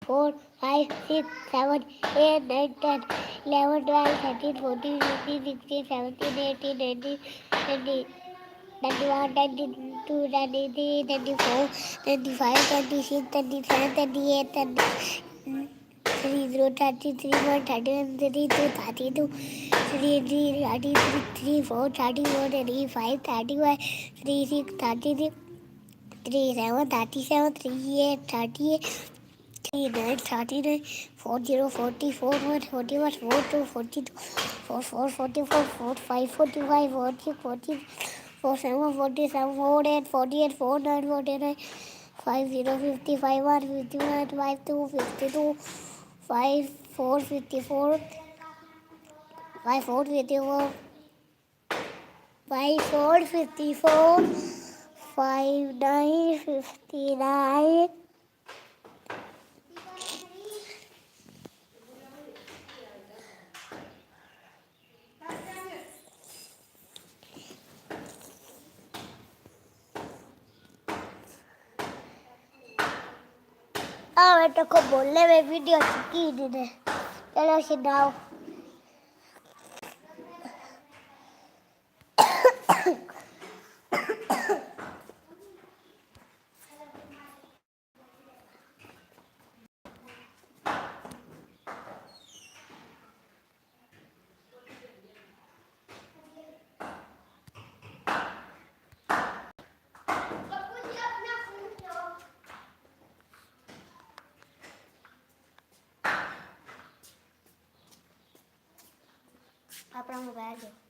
4, 5, 6, 7, 8, 9, 10, 11, 12, 13, 14, 15, 16, 17, 18, 19, 20, 21, 22, 23, 24, 25, 26, 27, 28, 30, 31, 31, 32, 32, 33, 34, 34, 35, 35, 36, 36, 37, 37, 38, 38, 39, 39, 40, 40, 41, 41, 42, 42, 44, 44, 45, 45, 46, 46, 47, 47, 48, 48, 49, 49, 50, 50, 51, 51, 52, 52, 54, 54, 54, 54, 54, 54, 59, 59. बेटा को बोलने में वीडियो चुकी इन्होंने। चलो सुनाओ। अपना मोबाइल दो।